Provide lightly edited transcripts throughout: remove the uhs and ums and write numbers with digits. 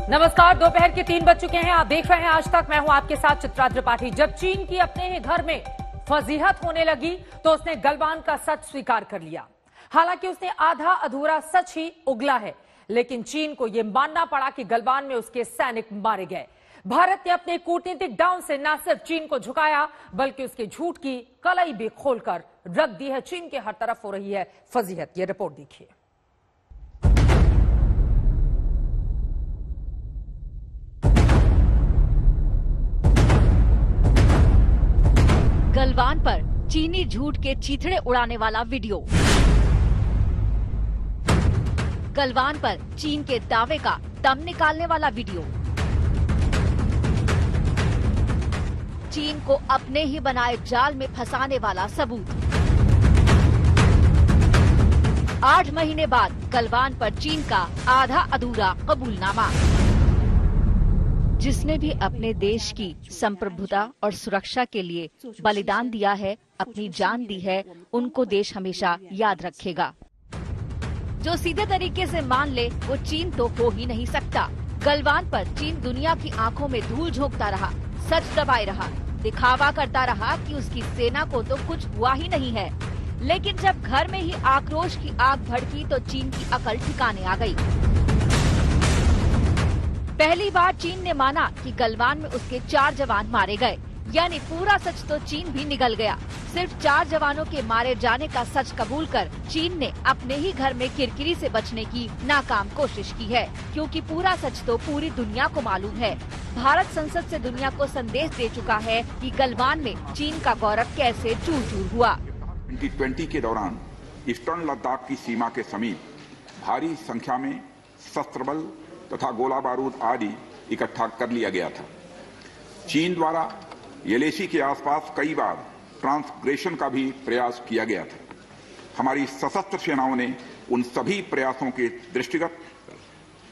नमस्कार, दोपहर के 3 बज चुके हैं। आप देख रहे हैं आज तक। मैं हूं आपके साथ चित्रा त्रिपाठी। जब चीन की अपने ही घर में फजीहत होने लगी तो उसने गलवान का सच स्वीकार कर लिया। हालांकि उसने आधा अधूरा सच ही उगला है, लेकिन चीन को यह मानना पड़ा कि गलवान में उसके सैनिक मारे गए। भारत ने अपने कूटनीतिक डाउन से न सिर्फ चीन को झुकाया, बल्कि उसके झूठ की कलई भी खोलकर रख दी है। चीन के हर तरफ हो रही है फजीहत। यह रिपोर्ट देखिए। गलवान पर चीनी झूठ के चीथड़े उड़ाने वाला वीडियो। गलवान पर चीन के दावे का दम निकालने वाला वीडियो। चीन को अपने ही बनाए जाल में फंसाने वाला सबूत। 8 महीने बाद गलवान पर चीन का आधा अधूरा कबूलनामा। जिसने भी अपने देश की संप्रभुता और सुरक्षा के लिए बलिदान दिया है, अपनी जान दी है, उनको देश हमेशा याद रखेगा। जो सीधे तरीके से मान ले वो चीन तो हो ही नहीं सकता। गलवान पर चीन दुनिया की आंखों में धूल झोंकता रहा, सच दबाए रहा, दिखावा करता रहा कि उसकी सेना को तो कुछ हुआ ही नहीं है। लेकिन जब घर में ही आक्रोश की आग भड़की तो चीन की अकल ठिकाने आ गई। पहली बार चीन ने माना कि गलवान में उसके 4 जवान मारे गए, यानी पूरा सच तो चीन भी निगल गया। सिर्फ 4 जवानों के मारे जाने का सच कबूल कर चीन ने अपने ही घर में किरकिरी से बचने की नाकाम कोशिश की है, क्योंकि पूरा सच तो पूरी दुनिया को मालूम है। भारत संसद से दुनिया को संदेश दे चुका है कि गलवान में चीन का गौरव कैसे चूर चूर हुआ। 2020 के दौरान ईस्टर्न लद्दाख की सीमा के समीप भारी संख्या में शस्त्र बल तथा गोला बारूद आदि इकट्ठा कर लिया गया था। चीन द्वारा येलेसी के आसपास कई बार ट्रांसग्रेशन का भी प्रयास किया गया था। हमारी सशस्त्र सेनाओं ने उन सभी प्रयासों के दृष्टिगत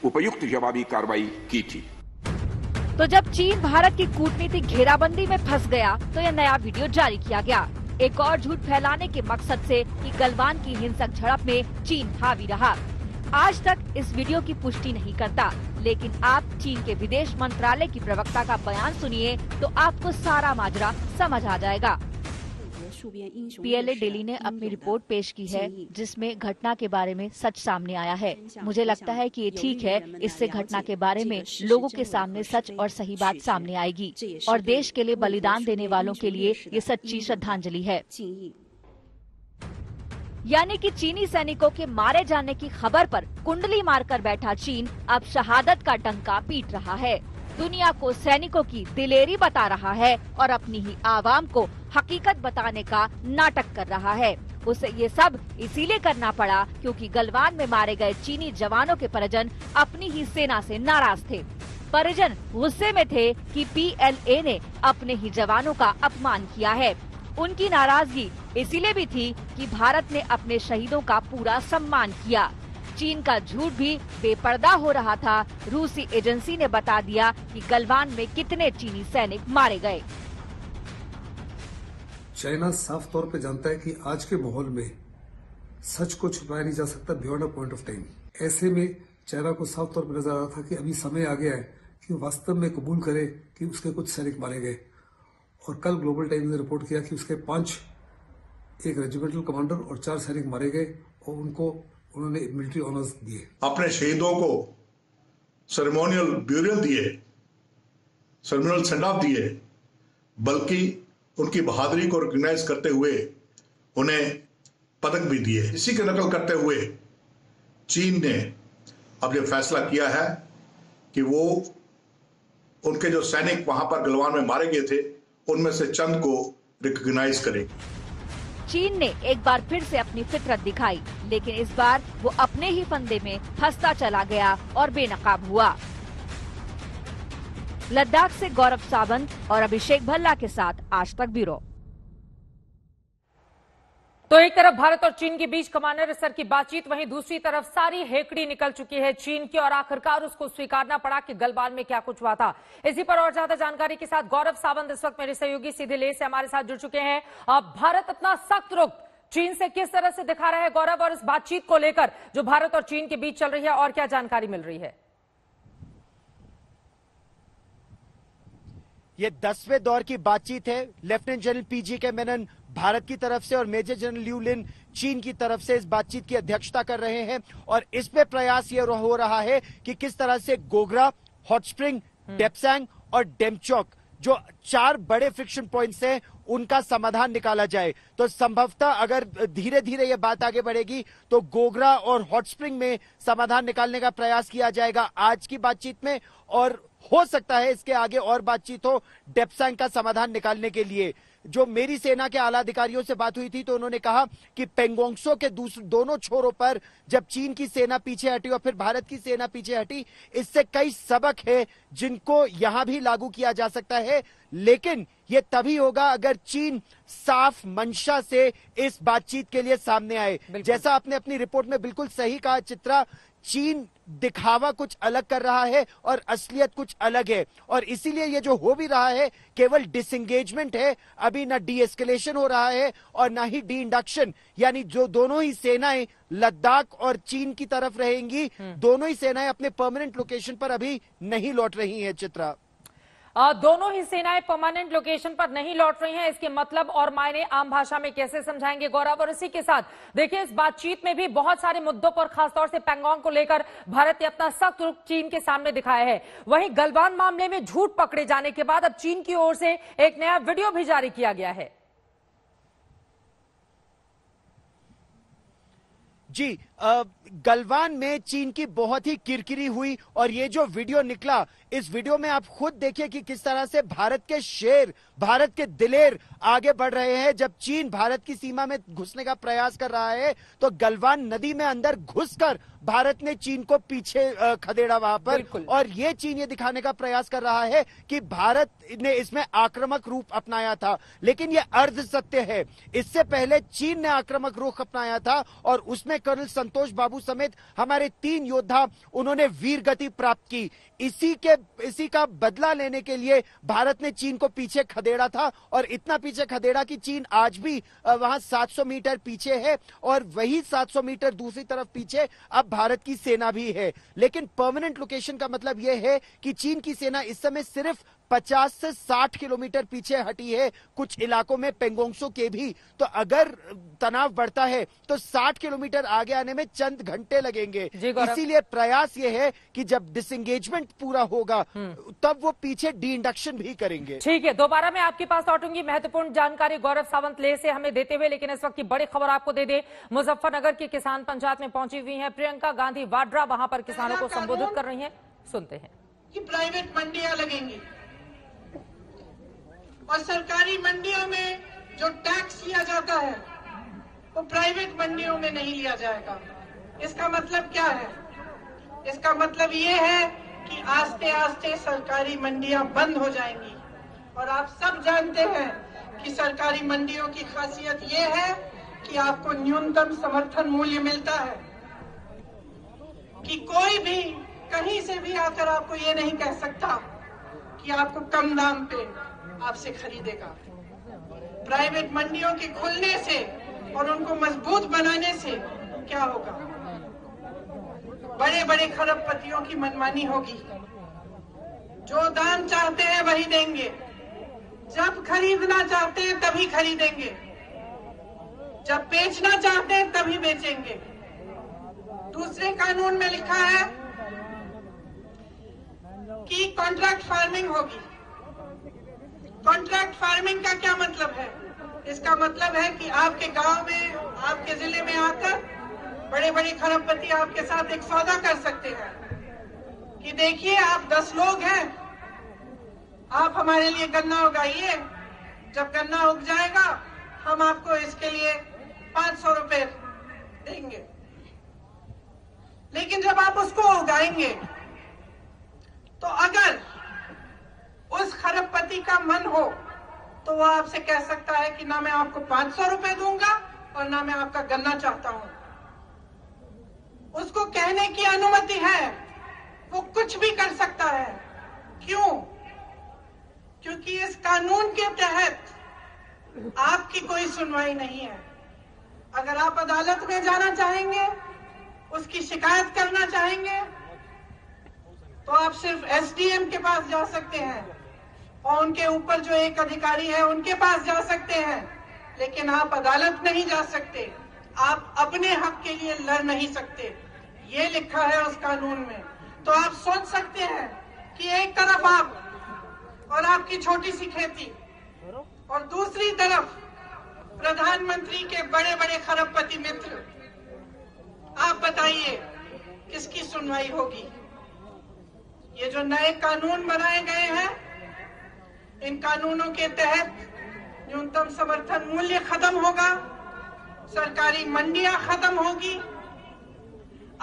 उपयुक्त जवाबी कार्रवाई की थी। तो जब चीन भारत की कूटनीतिक घेराबंदी में फंस गया तो यह नया वीडियो जारी किया गया, एक और झूठ फैलाने के मकसद से कि गलवान की हिंसक झड़प में चीन हावी रहा। आज तक इस वीडियो की पुष्टि नहीं करता, लेकिन आप चीन के विदेश मंत्रालय की प्रवक्ता का बयान सुनिए तो आपको सारा माजरा समझ आ जाएगा। पीएलए दिल्ली ने अपनी रिपोर्ट पेश की है, जिसमें घटना के बारे में सच सामने आया है। मुझे लगता है कि ये ठीक है, इससे घटना के बारे में लोगों के सामने सच और सही बात सामने आएगी और देश के लिए बलिदान देने वालों के लिए ये सच्ची श्रद्धांजलि है। यानी कि चीनी सैनिकों के मारे जाने की खबर पर कुंडली मारकर बैठा चीन अब शहादत का डंका पीट रहा है, दुनिया को सैनिकों की दिलेरी बता रहा है और अपनी ही आवाम को हकीकत बताने का नाटक कर रहा है। उसे ये सब इसीलिए करना पड़ा क्योंकि गलवान में मारे गए चीनी जवानों के परिजन अपनी ही सेना से नाराज थे। परिजन गुस्से में थे कि पीएलए ने अपने ही जवानों का अपमान किया है। उनकी नाराजगी इसीलिए भी थी कि भारत ने अपने शहीदों का पूरा सम्मान किया। चीन का झूठ भी बेपर्दा हो रहा था। रूसी एजेंसी ने बता दिया कि गलवान में कितने चीनी सैनिक मारे गए। चाइना साफ तौर पे जानता है कि आज के माहौल में सच को छुपाया नहीं जा सकता beyond a point of time. ऐसे में चाइना को साफ तौर पर नजर आ रहा था कि अभी समय आ गया है कि वास्तव में कबूल करे कि उसके कुछ सैनिक मारे गए। और कल ग्लोबल टाइम्स ने रिपोर्ट किया कि उसके 5 एक रेजिमेंटल कमांडर और 4 सैनिक मारे गए और उन्होंने मिलिट्री ऑनर्स दिए। अपने शहीदों को सेरेमोनियल ब्यूरियल दिए, सेरेमोनियल सेंड ऑफ दिए, बल्कि उनकी बहादुरी को रिकॉग्नाइज करते हुए उन्हें पदक भी दिए। इसी की नकल करते हुए चीन ने अब यह फैसला किया है कि वो उनके जो सैनिक वहां पर गलवान में मारे गए थे उनमें से चंद को रिकॉग्नाइज करेगी। चीन ने एक बार फिर से अपनी फितरत दिखाई, लेकिन इस बार वो अपने ही फंदे में फंसता चला गया और बेनकाब हुआ। लद्दाख से गौरव सावंत और अभिषेक भल्ला के साथ आज तक ब्यूरो। तो एक तरफ भारत और चीन के बीच कमांडर स्तर की बातचीत, वहीं दूसरी तरफ सारी हेकड़ी निकल चुकी है चीन की और आखिरकार उसको स्वीकारना पड़ा कि गलवान में क्या कुछ हुआ था। इसी पर और ज्यादा जानकारी के साथ गौरव सावंत इस वक्त मेरे सहयोगी सीधे लेह से हमारे साथ जुड़ चुके हैं। अब भारत अपना सख्त रुख चीन से किस तरह से दिखा रहा है गौरव, और इस बातचीत को लेकर जो भारत और चीन के बीच चल रही है और क्या जानकारी मिल रही है? ये 10वें दौर की बातचीत है। लेफ्टिनेंट जनरल पीजी के मेनन भारत की तरफ से और मेजर जनरल लिू लिन चीन की तरफ से इस बातचीत की अध्यक्षता कर रहे हैं और इसमें प्रयास ये हो रहा है कि किस तरह से गोगरा, हॉट स्प्रिंग, डेप्सैंग और डेमचौक जो 4 बड़े फ्रिक्शन पॉइंट्स हैं उनका समाधान निकाला जाए। तो संभवतः अगर धीरे धीरे ये बात आगे बढ़ेगी तो गोगरा और हॉट स्प्रिंग में समाधान निकालने का प्रयास किया जाएगा आज की बातचीत में, और हो सकता है इसके आगे और बातचीत हो डेप्सैंग का समाधान निकालने के लिए। जो मेरी सेना के आला अधिकारियों से बात हुई थी तो उन्होंने कहा कि पेंगोंगसो के दोनों छोरों पर जब चीन की सेना पीछे हटी और फिर भारत की सेना पीछे हटी, इससे कई सबक है जिनको यहां भी लागू किया जा सकता है, लेकिन ये तभी होगा अगर चीन साफ मंशा से इस बातचीत के लिए सामने आए। जैसा आपने अपनी रिपोर्ट में बिल्कुल सही कहा चित्रा, चीन दिखावा कुछ अलग कर रहा है और असलियत कुछ अलग है, और इसीलिए ये जो हो भी रहा है केवल डिसएंगेजमेंट है, अभी ना डी एस्केलेशन हो रहा है और ना ही डी इंडक्शन, यानी जो दोनों ही सेनाएं लद्दाख और चीन की तरफ रहेंगी, दोनों ही सेनाएं अपने परमानेंट लोकेशन पर अभी नहीं लौट रही हैं। चित्रा, दोनों ही सेनाएं परमानेंट लोकेशन पर नहीं लौट रही हैं, इसके मतलब और मायने आम भाषा में कैसे समझाएंगे गौरव? और इसी के साथ देखिए इस बातचीत में भी बहुत सारे मुद्दों पर खासतौर से पैंगोंग को लेकर भारत ने अपना सख्त रुख चीन के सामने दिखाया है। वहीं गलवान मामले में झूठ पकड़े जाने के बाद अब चीन की ओर से एक नया वीडियो भी जारी किया गया है। जी, गलवान में चीन की बहुत ही किरकिरी हुई और ये जो वीडियो निकला, इस वीडियो में आप खुद देखिए कि किस तरह से भारत के शेर, भारत के दिलेर आगे बढ़ रहे हैं। जब चीन भारत की सीमा में घुसने का प्रयास कर रहा है तो गलवान नदी में अंदर घुसकर भारत ने चीन को पीछे खदेड़ा वहां पर, और ये चीन ये दिखाने का प्रयास कर रहा है कि भारत ने इसमें आक्रामक रूप अपनाया था, लेकिन ये अर्ध सत्य है। इससे पहले चीन ने आक्रामक रुख अपनाया था और उसमें कर्नल संतोष बाबू समेत हमारे 3 योद्धा उन्होंने वीर गति प्राप्त की। इसी का बदला लेने के लिए भारत ने चीन को पीछे खदेड़ा था और इतना पीछे खदेड़ा कि चीन आज भी वहां 700 मीटर पीछे है और वही 700 मीटर दूसरी तरफ पीछे अब भारत की सेना भी है। लेकिन परमानेंट लोकेशन का मतलब यह है कि चीन की सेना इस समय सिर्फ 50 से 60 किलोमीटर पीछे हटी है, कुछ इलाकों में पेंगोंगसो के भी। तो अगर तनाव बढ़ता है तो 60 किलोमीटर आगे आने में चंद घंटे लगेंगे। इसीलिए प्रयास ये है कि जब डिसएंगेजमेंट पूरा होगा तब वो पीछे डी इंडक्शन भी करेंगे। ठीक है, दोबारा मैं आपके पास लौटूंगी। महत्वपूर्ण जानकारी गौरव सावंत लेह से हमें देते हुए, लेकिन इस वक्त की बड़ी खबर आपको दे दे। मुजफ्फरनगर की किसान पंचायत में पहुंची हुई है प्रियंका गांधी वाड्रा, वहां पर किसानों को संबोधित कर रही है, सुनते हैं। कि प्राइवेट मंडियां लगेंगी और सरकारी मंडियों में जो टैक्स लिया जाता है वो प्राइवेट मंडियों में नहीं लिया जाएगा। इसका मतलब क्या है? इसका मतलब ये है कि आस्ते आस्ते सरकारी मंडियां बंद हो जाएंगी। और आप सब जानते हैं कि सरकारी मंडियों की खासियत ये है कि आपको न्यूनतम समर्थन मूल्य मिलता है, कि कोई भी कहीं से भी आकर आपको ये नहीं कह सकता कि आपको कम दाम पे आपसे खरीदेगा। प्राइवेट मंडियों के खुलने से और उनको मजबूत बनाने से क्या होगा? बड़े बड़े खरबपतियों की मनमानी होगी। जो दाम चाहते हैं वही देंगे, जब खरीदना चाहते हैं तभी खरीदेंगे, जब बेचना चाहते हैं तभी बेचेंगे। दूसरे कानून में लिखा है कि कॉन्ट्रैक्ट फार्मिंग होगी। कॉन्ट्रैक्ट फार्मिंग का क्या मतलब है? इसका मतलब है कि आपके गांव में, आपके जिले में आकर बड़े बड़े खरबपति आपके साथ एक सौदा कर सकते हैं कि देखिए आप 10 लोग हैं, आप हमारे लिए गन्ना उगाइए, जब गन्ना उग जाएगा हम आपको इसके लिए 500 रुपए देंगे। लेकिन जब आप उसको उगाएंगे तो अगर उस खरबपति का मन हो तो वो आपसे कह सकता है कि ना मैं आपको 500 रुपए दूंगा और ना मैं आपका गन्ना चाहता हूं। उसको कहने की अनुमति है, वो कुछ भी कर सकता है। क्यों? क्योंकि इस कानून के तहत आपकी कोई सुनवाई नहीं है। अगर आप अदालत में जाना चाहेंगे, उसकी शिकायत करना चाहेंगे, तो आप सिर्फ एसडीएम के पास जा सकते हैं और उनके ऊपर जो एक अधिकारी है उनके पास जा सकते हैं, लेकिन आप अदालत नहीं जा सकते, आप अपने हक के लिए लड़ नहीं सकते। ये लिखा है उस कानून में। तो आप सोच सकते हैं कि एक तरफ आप और आपकी छोटी सी खेती और दूसरी तरफ प्रधानमंत्री के बड़े बड़े खरबपति मित्र, आप बताइए किसकी सुनवाई होगी? ये जो नए कानून बनाए गए हैं, इन कानूनों के तहत न्यूनतम समर्थन मूल्य खत्म होगा, सरकारी मंडियां खत्म होगी,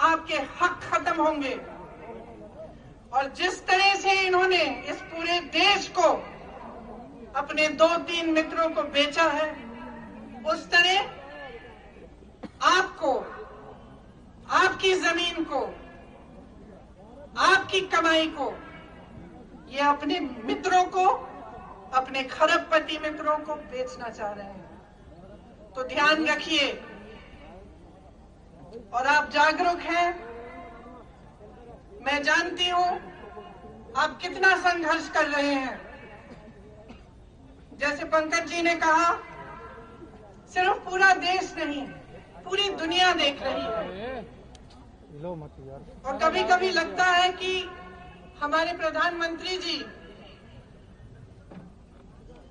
आपके हक खत्म होंगे। और जिस तरह से इन्होंने इस पूरे देश को अपने 2-3 मित्रों को बेचा है, उस तरह आपको, आपकी जमीन को, आपकी कमाई को, ये अपने मित्रों को, अपने खरबपति मित्रों को बेचना चाह रहे हैं। तो ध्यान रखिए और आप जागरूक हैं। मैं जानती हूं आप कितना संघर्ष कर रहे हैं। जैसे पंकज जी ने कहा, सिर्फ पूरा देश नहीं, पूरी दुनिया देख रही है। और कभी कभी लगता है कि हमारे प्रधानमंत्री जी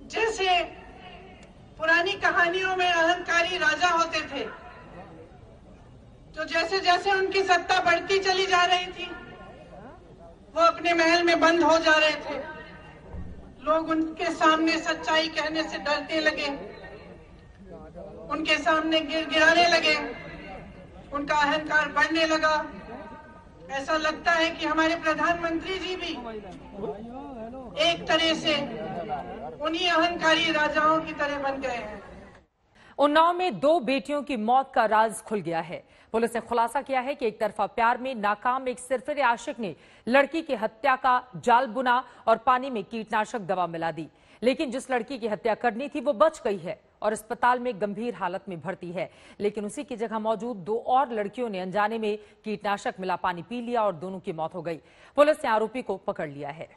जैसे पुरानी कहानियों में अहंकारी राजा होते थे, तो जैसे जैसे उनकी सत्ता बढ़ती चली जा रही थी, वो अपने महल में बंद हो जा रहे थे। लोग उनके सामने सच्चाई कहने से डरने लगे, उनके सामने गिड़गिड़ाने लगे, उनका अहंकार बढ़ने लगा। ऐसा लगता है कि हमारे प्रधानमंत्री जी भी एक तरह से उन्हीं अहंकारी राजाओं की तरह बन गए हैं। उन्नाव में 2 बेटियों की मौत का राज खुल गया है। पुलिस ने खुलासा किया है कि एक तरफा प्यार में नाकाम एक सिरफिरे आशिक ने लड़की की हत्या का जाल बुना और पानी में कीटनाशक दवा मिला दी, लेकिन जिस लड़की की हत्या करनी थी वो बच गई है और अस्पताल में गंभीर हालत में भर्ती है। लेकिन उसी की जगह मौजूद 2 और लड़कियों ने अनजाने में कीटनाशक मिला पानी पी लिया और दोनों की मौत हो गई। पुलिस ने आरोपी को पकड़ लिया है।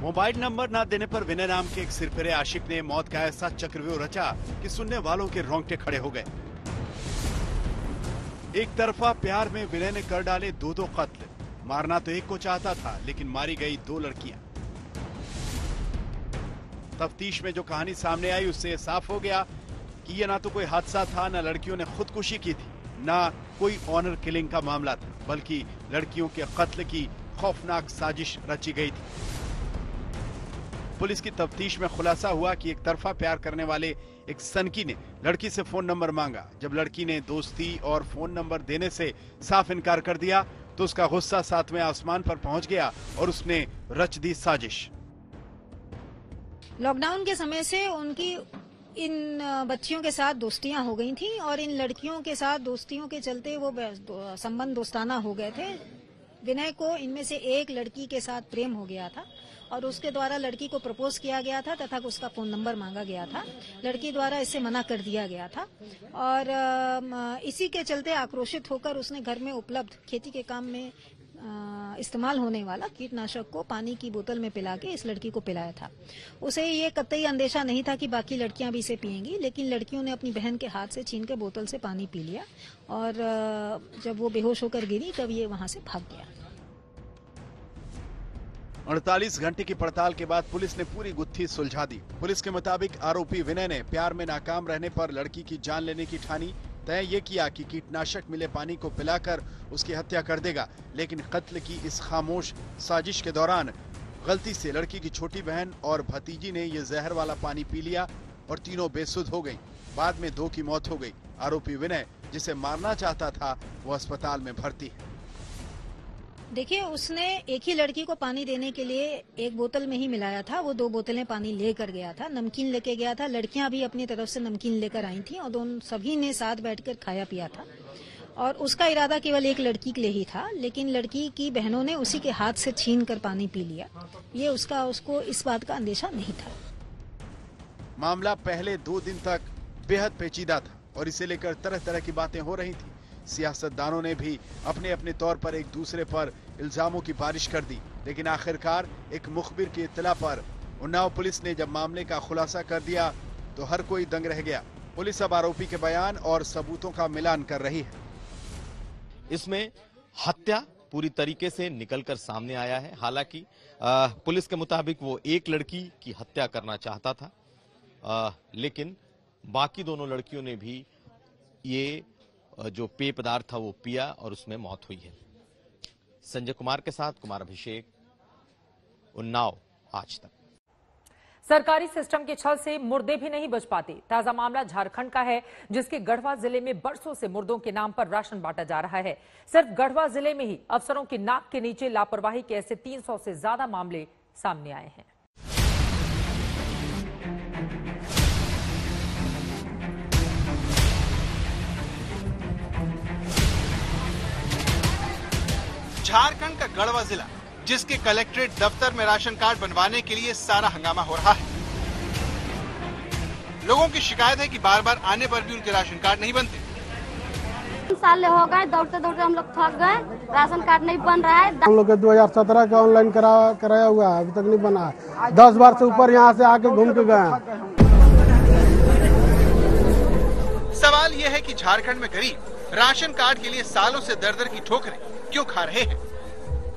मोबाइल नंबर न देने पर विनय नाम के एक सिरफिरे आशिक ने मौत का ऐसा चक्रव्यूह रचा कि सुनने वालों के रोंगटे खड़े हो गए। एक तरफा प्यार में विनय ने कर डाले 2 कत्ल। मारना तो एक को चाहता था, लेकिन मारी गई 2 लड़कियां। तफ्तीश में जो कहानी सामने आई उससे यह साफ हो गया कि यह ना तो कोई हादसा था, न लड़कियों ने खुदकुशी की थी, न कोई ऑनर किलिंग का मामला था, बल्कि लड़कियों के कत्ल की खौफनाक साजिश रची गई थी। पुलिस की तफ्तीश में खुलासा हुआ कि एक तरफा प्यार करने वाले एक सनकी ने लड़की से फोन नंबर मांगा। जब लड़की ने दोस्ती और फोन नंबर देने से साफ इनकार कर दिया तो उसका गुस्सा 7वें आसमान पर पहुंच गया और उसने रच दी साजिश। लॉकडाउन के समय से उनकी इन बच्चियों के साथ दोस्तियां हो गई थी और इन लड़कियों के साथ दोस्तियों के चलते वो संबंध दोस्ताना हो गए थे। विनय को इनमें से एक लड़की के साथ प्रेम हो गया था और उसके द्वारा लड़की को प्रपोज किया गया था तथा उसका फोन नंबर मांगा गया था। लड़की द्वारा इससे मना कर दिया गया था और इसी के चलते आक्रोशित होकर उसने घर में उपलब्ध खेती के काम में इस्तेमाल होने वाला कीटनाशक को पानी की बोतल में पिला के इस लड़की को पिलाया था। उसे ये कतई अंदेशा नहीं था कि बाकी लड़कियां भी इसे पिएंगी, लेकिन लड़कियों ने अपनी बहन के हाथ से छीन के बोतल से पानी पी लिया और जब वो बेहोश होकर गिरी तब ये वहां से भाग गया। 48 घंटे की पड़ताल के बाद पुलिस ने पूरी गुत्थी सुलझा दी। पुलिस के मुताबिक आरोपी विनय ने प्यार में नाकाम रहने पर लड़की की जान लेने की ठानी। तय ये किया कि कीटनाशक मिले पानी को पिलाकर उसकी हत्या कर देगा, लेकिन कत्ल की इस खामोश साजिश के दौरान गलती से लड़की की छोटी बहन और भतीजी ने ये जहर वाला पानी पी लिया और तीनों बेसुध हो गई। बाद में 2 की मौत हो गई। आरोपी विनय, जिसे मारना चाहता था, वो अस्पताल में भर्ती है। देखिए, उसने एक ही लड़की को पानी देने के लिए एक बोतल में ही मिलाया था। वो 2 बोतलें पानी लेकर गया था, नमकीन लेके गया था। लड़कियां भी अपनी तरफ से नमकीन लेकर आई थी और दोनों सभी ने साथ बैठकर खाया पिया था और उसका इरादा केवल एक लड़की के लिए ही था, लेकिन लड़की की बहनों ने उसी के हाथ से छीन कर पानी पी लिया। ये उसको इस बात का अंदेशा नहीं था। मामला पहले 2 दिन तक बेहद पेचीदा था और इसे लेकर तरह तरह की बातें हो रही थी। सियासतदानों ने भी अपने अपने तौर पर एक दूसरे पर इल्जामों की बारिश कर दी, लेकिन आखिरकार एक मुखबिर की इत्तला पर उन्नाव पुलिस ने जब मामले का खुलासा कर दिया तो हर कोई दंग रह गया। पुलिस अब आरोपी के बयान और सबूतों का मिलान कर रही है। इसमें हत्या पूरी तरीके से निकलकर सामने आया है। हालांकि पुलिस के मुताबिक वो एक लड़की की हत्या करना चाहता था, लेकिन बाकी दोनों लड़कियों ने भी ये जो पेय पदार्थ था वो पिया और उसमें मौत हुई है। संजय कुमार के साथ कुमार अभिषेक, उन्नाव, आज तक। सरकारी सिस्टम के छल से मुर्दे भी नहीं बच पाते। ताजा मामला झारखंड का है, जिसके गढ़वा जिले में बरसों से मुर्दों के नाम पर राशन बांटा जा रहा है। सिर्फ गढ़वा जिले में ही अफसरों की नाक के नीचे लापरवाही के ऐसे 300 से ज्यादा मामले सामने आए हैं। झारखंड का गढ़वा जिला, जिसके कलेक्ट्रेट दफ्तर में राशन कार्ड बनवाने के लिए सारा हंगामा हो रहा है। लोगों की शिकायत है कि बार बार आने पर भी उनके राशन कार्ड नहीं बनते। 3 साल हो गए, दौड़ते दौड़ते हम लोग थक गए, राशन कार्ड नहीं बन रहा है। हम लोग 2017 का ऑनलाइन कराया हुआ है, अभी तक नहीं बना है। 10 बार से ऊपर यहाँ से आके घूम के गए हैं। सवाल यह है कि झारखंड में गरीब राशन कार्ड के लिए सालों से दर दर की ठोकरें क्यों खा रहे हैं?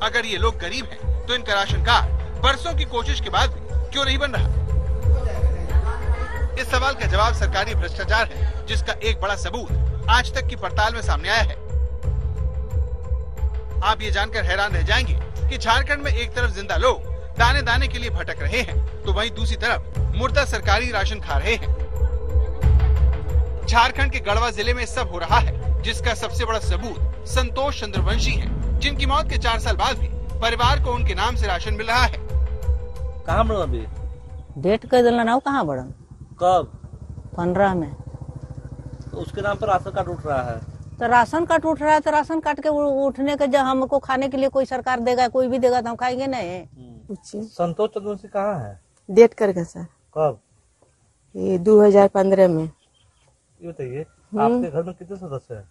अगर ये लोग गरीब हैं, तो इनका राशन कार्ड बरसों की कोशिश के बाद भी क्यों नहीं बन रहा? इस सवाल का जवाब सरकारी भ्रष्टाचार है, जिसका एक बड़ा सबूत आज तक की पड़ताल में सामने आया है। आप ये जानकर हैरान रह जाएंगे कि झारखंड में एक तरफ जिंदा लोग दाने दाने के लिए भटक रहे हैं, तो वहीं दूसरी तरफ मुर्दा सरकारी राशन खा रहे हैं। झारखंड के गढ़वा जिले में सब हो रहा है, जिसका सबसे बड़ा सबूत संतोष चंद्रवंशी है, जिनकी मौत के 4 साल बाद भी परिवार को उनके नाम से राशन मिल रहा है। कहाँ बड़ा अभी? डेट कर देना ना, कहाँ बड़ा? कब? 15 में। तो उसके नाम पर राशन कार्ड उठ रहा है। तो राशन कार्ड उठ रहा है, तो राशन कार्ड के उठने के जब हमको खाने के लिए कोई सरकार देगा, कोई भी देगा तो हम खाएंगे नहीं। संतोष चंद्रवंशी कहाँ है? डेट करके सर। कब? ये 2015 में। ये बताइए, आपके घर में कितने सदस्य हैं?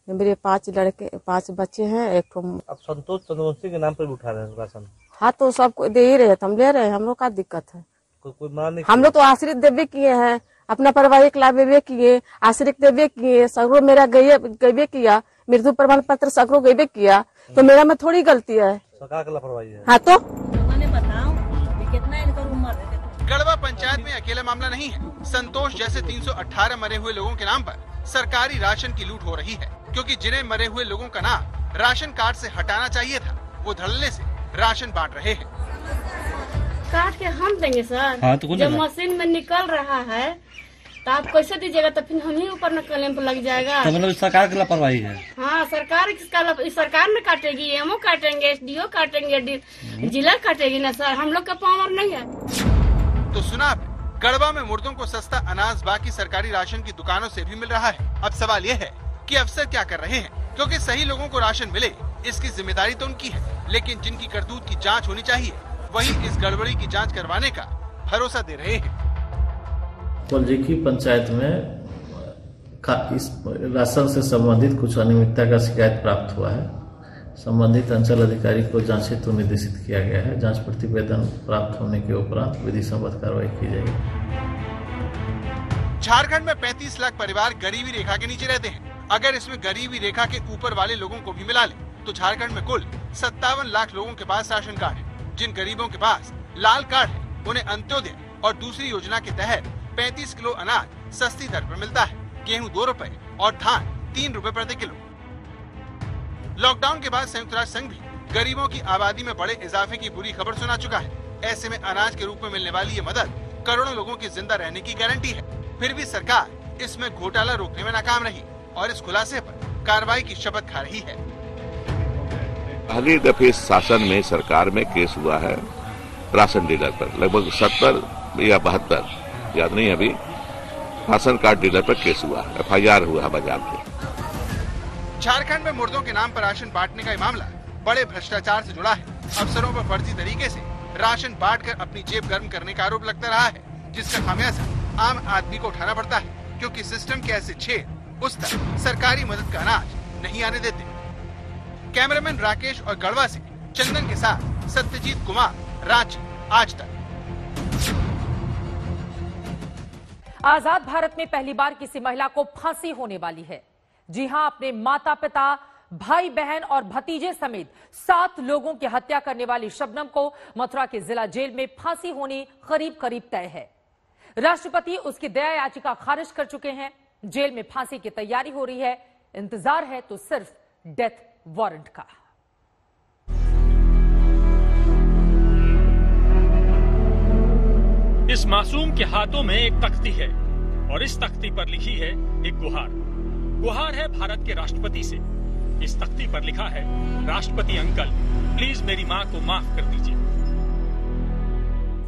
मेरे 5 बच्चे हैं, एक तो। अब संतोष चंद्रवंशी के नाम पर भी उठा रहे हैं राशन? हाँ, तो सबको दे ही रहे, हम ले रहे हैं, हम लोग का दिक्कत है? कोई मना नहीं। हम लोग तो आश्रित देवे किए हैं, अपना पारिवारिक लाभ देवे किए, आश्रित देवे किए, सगरो मेरा गए किया, मृत्यु प्रमाण पत्र सगरो गए किया, तो मेरा में थोड़ी गलती है? सरकार की लापरवाही है। हाँ, तो बताओ कितना इनका उम्र है? गढ़वा पंचायत में अकेला मामला नहीं है। संतोष जैसे 318 मरे हुए लोगों के नाम पर सरकारी राशन की लूट हो रही है, क्योंकि जिन्हें मरे हुए लोगों का नाम राशन कार्ड से हटाना चाहिए था, वो धड़ल्ले से राशन बांट रहे हैं। काट के हम देंगे सर। हाँ, तो जब मशीन में निकल रहा है तो आप कैसे दीजिएगा? तो फिर हम ही ऊपर न क्लेम पर लग जाएगा। तो मतलब सरकार की लापरवाही है। हाँ, सरकार सरकार न काटेगी, एमओ काटेंगे, एसडीओ काटेंगे, जिला काटेगी ना सर, हम लोग का पावर नहीं है। तो सुना आपने, गढ़वा में मुर्दों को सस्ता अनाज बाकी सरकारी राशन की दुकानों से भी मिल रहा है। अब सवाल ये है कि अफसर क्या कर रहे हैं, क्योंकि सही लोगों को राशन मिले इसकी जिम्मेदारी तो उनकी है, लेकिन जिनकी करतूत की जांच होनी चाहिए वही इस गड़बड़ी की जांच करवाने का भरोसा दे रहे हैं। कोलजेकी पंचायत में इस राशन से संबंधित कुछ अनियमितता का शिकायत प्राप्त हुआ है। संबंधित अंचल अधिकारी को जांच हेतु निर्देशित किया गया है। जांच प्रतिवेदन प्राप्त होने के उपरांत विधि सम्मत कार्रवाई की जाएगी। झारखंड में 35 लाख परिवार गरीबी रेखा के नीचे रहते हैं। अगर इसमें गरीबी रेखा के ऊपर वाले लोगों को भी मिला ले तो झारखंड में कुल 57 लाख लोगों के पास राशन कार्ड है। जिन गरीबों के पास लाल कार्ड है उन्हें अंत्योदय और दूसरी योजना के तहत 35 किलो अनाज सस्ती दर पर मिलता है। गेहूं 2 रुपए और धान 3 रुपए प्रति किलो। लॉकडाउन के बाद संयुक्त राष्ट्र संघ भी गरीबों की आबादी में बड़े इजाफे की बुरी खबर सुना चुका है। ऐसे में अनाज के रूप में मिलने वाली ये मदद करोड़ों लोगों की जिंदा रहने की गारंटी है। फिर भी सरकार इसमें घोटाला रोकने में नाकाम रही और इस खुलासे पर कार्रवाई की शपथ खा रही है। पहली दफे शासन में सरकार में केस हुआ है राशन डीलर पर, लगभग 70 या 72 याद नहीं, अभी राशन कार्ड डीलर पर केस हुआ, FIR हुआ है बाजार में। झारखंड में मुर्दों के नाम पर राशन बांटने का ये मामला बड़े भ्रष्टाचार से जुड़ा है। अफसरों पर फर्जी तरीके से राशन बांटकर अपनी जेब गर्म करने का आरोप लगता रहा है, जिसका खामियाजा आम आदमी को उठाना पड़ता है, क्योंकि सिस्टम के ऐसे छेद उस तक सरकारी मदद का अनाज नहीं आने देते। कैमरामैन राकेश और गढ़वा से चंदन के साथ सत्यजीत कुमार, रांची, आज तक। आजाद भारत में पहली बार किसी महिला को फांसी होने वाली है। जी हां, अपने माता पिता, भाई बहन और भतीजे समेत 7 लोगों की हत्या करने वाली शबनम को मथुरा के जिला जेल में फांसी होनी करीब करीब तय है। राष्ट्रपति उसकी दया याचिका खारिज कर चुके हैं। जेल में फांसी की तैयारी हो रही है। इंतजार है तो सिर्फ डेथ वारंट का। इस मासूम के हाथों में एक तख्ती है और इस तख्ती पर लिखी है एक गुहार। गुहार है भारत के राष्ट्रपति से। इस तख्ती पर लिखा है, राष्ट्रपति अंकल, प्लीज मेरी माँ को माफ कर दीजिए।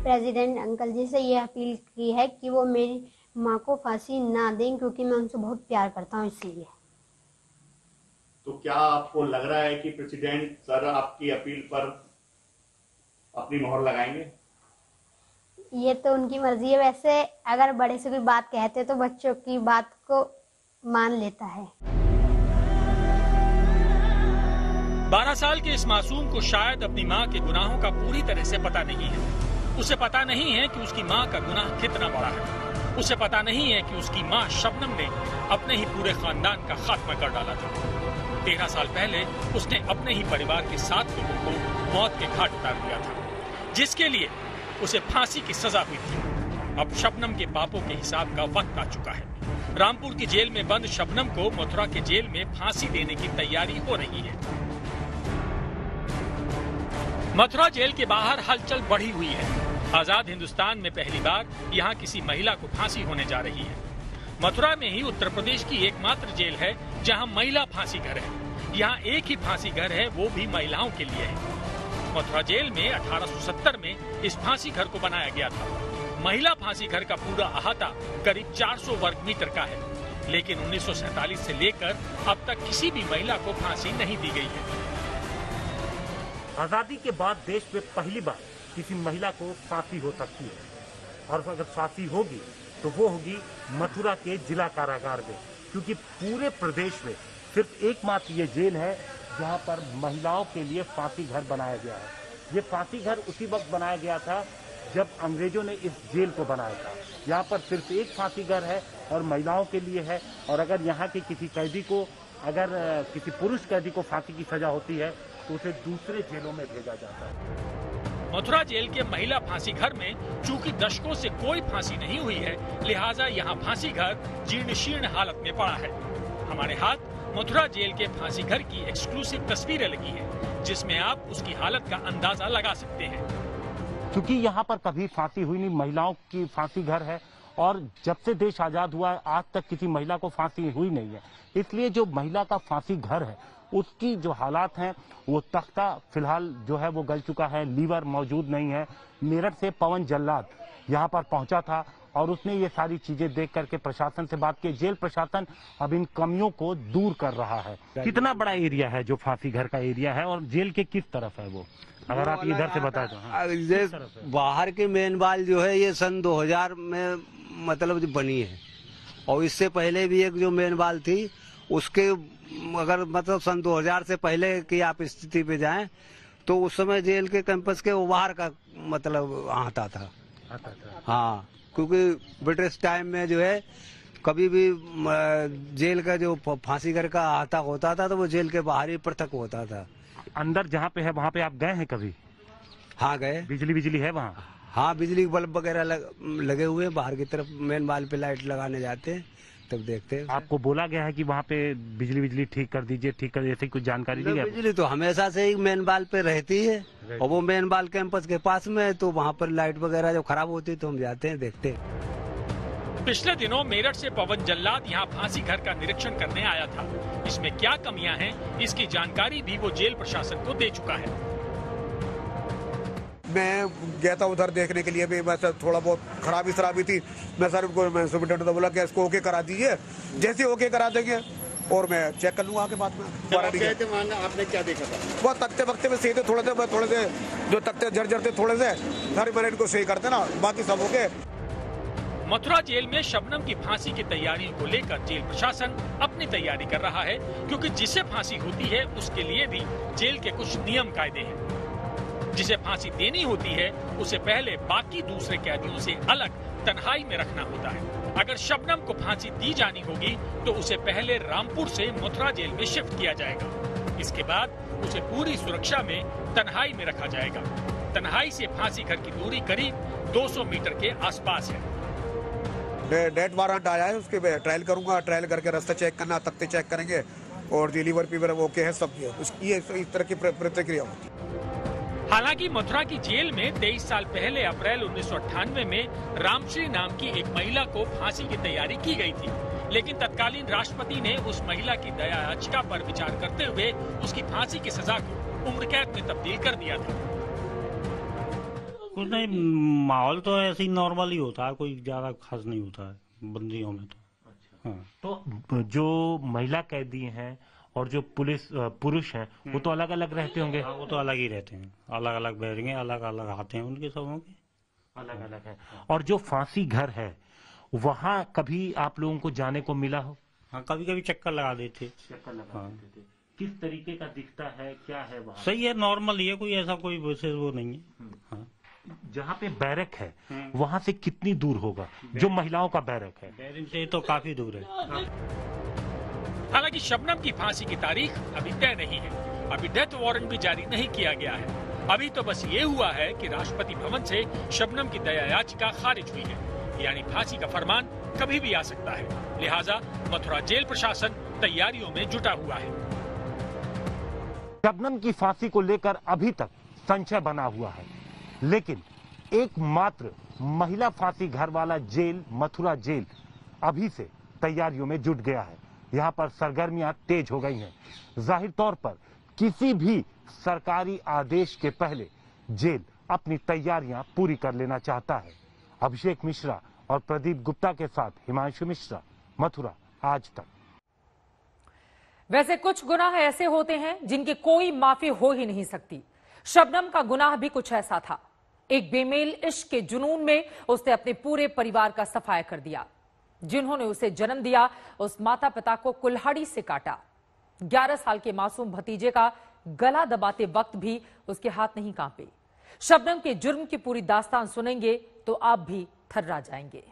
प्रेसिडेंट अंकल जी से ये अपील की है कि वो मेरी माँ को फांसी ना दें, क्योंकि मैं उनसे बहुत प्यार करता हूँ, इसलिए। तो क्या आपको लग रहा है कि प्रेसिडेंट सर आपकी अपील पर अपनी मोहर लगाएंगे? ये तो उनकी मर्जी है। वैसे अगर बड़े से कोई बात कहते तो बच्चों की बात को मान लेता है। 12 साल के इस मासूम को शायद अपनी माँ के गुनाहों का पूरी तरह से पता नहीं है। उसे पता नहीं है कि उसकी माँ का गुनाह कितना बड़ा है। उसे पता नहीं है कि उसकी माँ शबनम ने अपने ही पूरे खानदान का खात्मा कर डाला था। 13 साल पहले उसने अपने ही परिवार के 7 लोगों को मौत के घाट उतार दिया था, जिसके लिए उसे फांसी की सजा हुई थी। अब शबनम के पापों के हिसाब का वक्त आ चुका है। रामपुर की जेल में बंद शबनम को मथुरा के जेल में फांसी देने की तैयारी हो रही है। मथुरा जेल के बाहर हलचल बढ़ी हुई है। आजाद हिंदुस्तान में पहली बार यहाँ किसी महिला को फांसी होने जा रही है। मथुरा में ही उत्तर प्रदेश की एकमात्र जेल है जहाँ महिला फांसी घर है। यहाँ एक ही फांसी घर है, वो भी महिलाओं के लिए है। मथुरा जेल में 1870 में इस फांसी घर को बनाया गया था। महिला फांसी घर का पूरा अहाता करीब 400 वर्ग मीटर का है, लेकिन 1947 से लेकर अब तक किसी भी महिला को फांसी नहीं दी गई है। आजादी के बाद देश में पहली बार किसी महिला को फांसी हो सकती है, और अगर फांसी होगी तो वो होगी मथुरा के जिला कारागार में, क्योंकि पूरे प्रदेश में सिर्फ एकमात्र ये जेल है जहाँ पर महिलाओं के लिए फांसी घर बनाया गया है। ये फांसी घर उसी वक्त बनाया गया था जब अंग्रेजों ने इस जेल को बनाया था। यहाँ पर सिर्फ एक फांसी घर है और महिलाओं के लिए है, और अगर यहाँ के किसी कैदी को, अगर किसी पुरुष कैदी को फांसी की सजा होती है तो उसे दूसरे जेलों में भेजा जाता है। मथुरा जेल के महिला फांसी घर में चूंकि दशकों से कोई फांसी नहीं हुई है, लिहाजा यहाँ फांसी घर जीर्ण शीर्ण हालत में पड़ा है। हमारे हाथ मथुरा जेल के फांसी घर की एक्सक्लूसिव तस्वीरें लगी हैं, जिसमें आप उसकी हालत का अंदाजा लगा सकते हैं। क्योंकि यहाँ पर कभी फांसी हुई नहीं, महिलाओं की फांसी घर है, और जब से देश आजाद हुआ है आज तक किसी महिला को फांसी हुई नहीं है। इसलिए जो महिला का फांसी घर है उसकी जो हालात हैं, वो तख्ता फिलहाल जो है वो गल चुका है, लीवर मौजूद नहीं है। मेरठ से पवन जल्लाद यहाँ पर पहुंचा था और उसने ये सारी चीजें देख करके प्रशासन से बात की। जेल प्रशासन अब इन कमियों को दूर कर रहा है। कितना बड़ा एरिया है जो फांसी घर का एरिया है, और जेल के किस तरफ है वो, अगर आप इधर से बता दो। बाहर की मेन बाल जो है ये सन 2000 में मतलब बनी है, और इससे पहले भी एक जो मेन बाल थी उसके अगर मतलब सन 2000 से पहले की आप स्थिति पे जाएं तो उस समय जेल के कैंपस के बाहर का मतलब आता था। हाँ, क्योंकि ब्रिटिश टाइम में जो है कभी भी जेल का जो फांसी घर का अहाता होता था तो वो जेल के बाहर ही पृथक होता था। अंदर जहाँ पे है वहाँ पे आप गए हैं कभी? हाँ गए। बिजली है वहाँ? हाँ, बिजली के बल्ब वगैरह लगे हुए हैं। बाहर की तरफ मेन बाल पे लाइट लगाने जाते हैं तब देखते हैं। आपको बोला गया है कि वहाँ पे बिजली ठीक कर दीजिए, ऐसी कुछ जानकारी दी गई? बिजली तो हमेशा से ही मेन बाल पे रहती है, और वो मेन बाल कैंपस के पास में है, तो वहाँ पर लाइट वगैरह जब खराब होती है तो हम जाते हैं, देखते हैं। पिछले दिनों मेरठ से पवन जल्लाद यहाँ फांसी घर का निरीक्षण करने आया था। इसमें क्या कमियां हैं, इसकी जानकारी भी वो जेल प्रशासन को दे चुका है। मैं गया था उधर देखने के लिए भी, मैं सर थोड़ा बहुत खराबी थी। मैं सर उनको सुपरिटेंडेंट को बोला कि इसको ओके करा दीजिए, जैसे ओके करा देंगे और मैं चेक कर लूंगा आगे बाद में। आपने क्या देखा था? वो तख्ते वक्ते में सही थे, थोड़े से जो तख्ते जर्जर थे थोड़े से, घर मैंने इनको सही करते ना, बाकी सब ओके। मथुरा जेल में शबनम की फांसी की तैयारियों को लेकर जेल प्रशासन अपनी तैयारी कर रहा है, क्योंकि जिसे फांसी होती है उसके लिए भी जेल के कुछ नियम कायदे हैं। जिसे फांसी देनी होती है उसे पहले बाकी दूसरे कैदियों से अलग तन्हाई में रखना होता है। अगर शबनम को फांसी दी जानी होगी तो उसे पहले रामपुर से मथुरा जेल में शिफ्ट किया जाएगा। इसके बाद उसे पूरी सुरक्षा में तन्हाई में रखा जाएगा। तन्हाई से फांसी घर की दूरी करीब 200 मीटर के आसपास है। डेथ वारंट आया है, उसके ट्रायल करूंगा, ट्रायल करके रास्ता चेक करना, तख्ते चेक करेंगे और डिलीवर पेपर ओके है सब। ये इस तरह की प्रतिक्रिया होती है। हालांकि मथुरा की जेल में 23 साल पहले अप्रैल 1998 में रामश्री नाम की एक महिला को फांसी की तैयारी की गई थी, लेकिन तत्कालीन राष्ट्रपति ने उस महिला की दया याचिका पर विचार करते हुए उसकी फांसी की सजा को उम्र कैद में तब्दील कर दिया था। कुछ नहीं, माहौल तो ऐसे ही नॉर्मल ही होता है, कोई ज्यादा खास नहीं होता है बंदियों में तो। अच्छा। हाँ। तो जो महिला कैदी हैं और जो पुरुष हैं वो तो अलग अलग रहते होंगे। वो तो अलग ही रहते हैं, अलग अलग बैठेंगे, अलग अलग आते हैं, उनके सबों के अलग अलग है। और जो फांसी घर है वहाँ कभी आप लोगों को जाने को मिला हो? हाँ, कभी कभी चक्कर लगा देते। देते। किस तरीके का दिखता है, क्या है वहाँ? सही है, नॉर्मल ही है, कोई ऐसा कोई विशेष वो नहीं है। हाँ। जहाँ पे बैरक है वहाँ से कितनी दूर होगा जो महिलाओं का बैरक है? बैरक से तो काफी दूर है। हालांकि शबनम की फांसी की तारीख अभी तय नहीं है, अभी डेथ वारंट भी जारी नहीं किया गया है। अभी तो बस ये हुआ है कि राष्ट्रपति भवन से शबनम की दया याचिका खारिज हुई है, यानी फांसी का फरमान कभी भी आ सकता है। लिहाजा मथुरा जेल प्रशासन तैयारियों में जुटा हुआ है। शबनम की फांसी को लेकर अभी तक संशय बना हुआ है, लेकिन एकमात्र महिला फांसी घर वाला जेल मथुरा जेल अभी से तैयारियों में जुट गया है। यहाँ पर सरगर्मियां तेज हो गई हैं। जाहिर तौर पर किसी भी सरकारी आदेश के पहले जेल अपनी तैयारियां पूरी कर लेना चाहता है। अभिषेक मिश्रा और प्रदीप गुप्ता के साथ हिमांशु मिश्रा, मथुरा आज तक। वैसे कुछ गुनाह ऐसे होते हैं जिनकी कोई माफी हो ही नहीं सकती। शबनम का गुनाह भी कुछ ऐसा था। एक बेमेल इश्क के जुनून में उसने अपने पूरे परिवार का सफाया कर दिया। जिन्होंने उसे जन्म दिया उस माता पिता को कुल्हाड़ी से काटा। 11 साल के मासूम भतीजे का गला दबाते वक्त भी उसके हाथ नहीं कांपे। शबनम के जुर्म की पूरी दास्तान सुनेंगे तो आप भी थर्रा जाएंगे।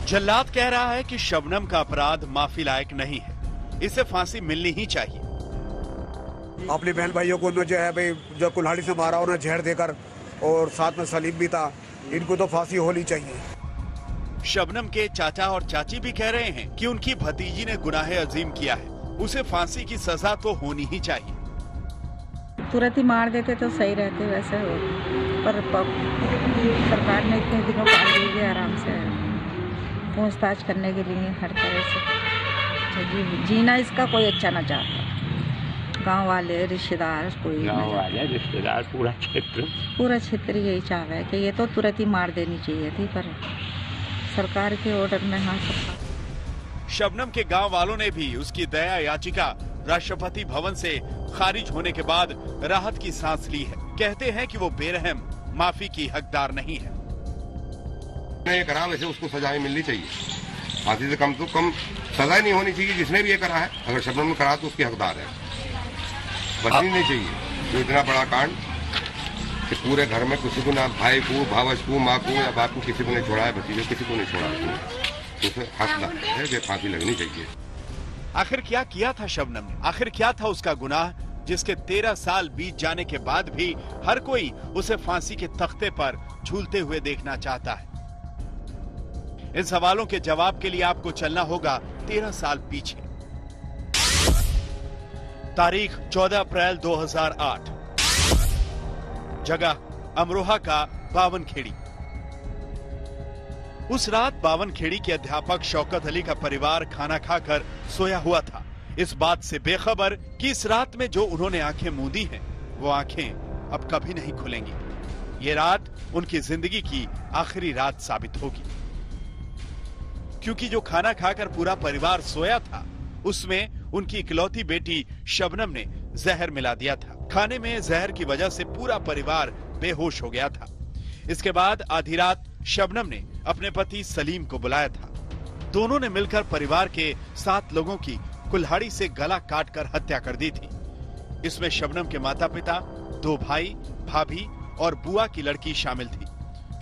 जल्लाद कह रहा है कि शबनम का अपराध माफी लायक नहीं है, इसे फांसी मिलनी ही चाहिए। अपने बहन भाइयों को जो है भाई जो कुल्हाड़ी से मारा उन्हें जहर देकर, और साथ में सलीम भी था, इनको तो फांसी होनी चाहिए। शबनम के चाचा और चाची भी कह रहे हैं कि उनकी भतीजी ने गुनाह अजीम किया है, उसे फांसी की सजा तो होनी ही चाहिए। तुरंत ही मार देते तो सही रहते, वैसे हो पर सरकार ने इतने दिनों पाल दी है आराम से पूछताछ करने के लिए हर तरह से। जीना इसका कोई अच्छा न चाहता। गांव वाले रिश्तेदार कोई रिश्तेदार पूरा क्षेत्र यही चाह है कि ये तो तुरंत ही मार देनी चाहिए थी, पर सरकार के ऑर्डर में हाँ सब। शबनम के गांव वालों ने भी उसकी दया याचिका राष्ट्रपति भवन से खारिज होने के बाद राहत की सांस ली है। कहते हैं कि वो बेरहम माफी की हकदार नहीं है। ये करा वैसे उसको सजाएं मिलनी चाहिए, फांसी से कम तो कम सजा नहीं होनी चाहिए जिसने भी ये करा है। अगर शबनम ने करा तो उसकी हकदार है, बचनी नहीं चाहिए। तो इतना बड़ा कांड कि पूरे घर में किसी को ना भाई को, भावज को, माँ को या बाप को किसी को नहीं छोड़ा है, भतीजे किसी को नहीं छोड़ा है, तो उसे हकदार है कि फांसी लगनी चाहिए। आखिर क्या किया था शबनम ने? आखिर क्या था उसका गुनाह जिसके 13 साल बीत जाने के बाद भी हर कोई उसे फांसी के तख्ते पर झूलते हुए देखना चाहता है? इन सवालों के जवाब के लिए आपको चलना होगा 13 साल पीछे। तारीख 14 अप्रैल 2008, जगह अमरोहा का बावनखेड़ी। उस रात बावनखेड़ी के अध्यापक शौकत अली का परिवार खाना खाकर सोया हुआ था, इस बात से बेखबर कि इस रात में जो उन्होंने आंखें मूंदी हैं, वो आंखें अब कभी नहीं खुलेंगी। ये रात उनकी जिंदगी की आखिरी रात साबित होगी, क्योंकि जो खाना खाकर पूरा परिवार सोया था उसमें उनकी इकलौती बेटी शबनम ने जहर मिला दिया था। खाने में जहर की वजह से पूरा परिवार बेहोश हो गया था। इसके बाद आधी रात शबनम ने अपने पति सलीम को बुलाया था। दोनों ने मिलकर परिवार के 7 लोगों की कुल्हाड़ी से गला काटकर हत्या कर दी थी। इसमें शबनम के माता पिता, 2 भाई, भाभी और बुआ की लड़की शामिल थी।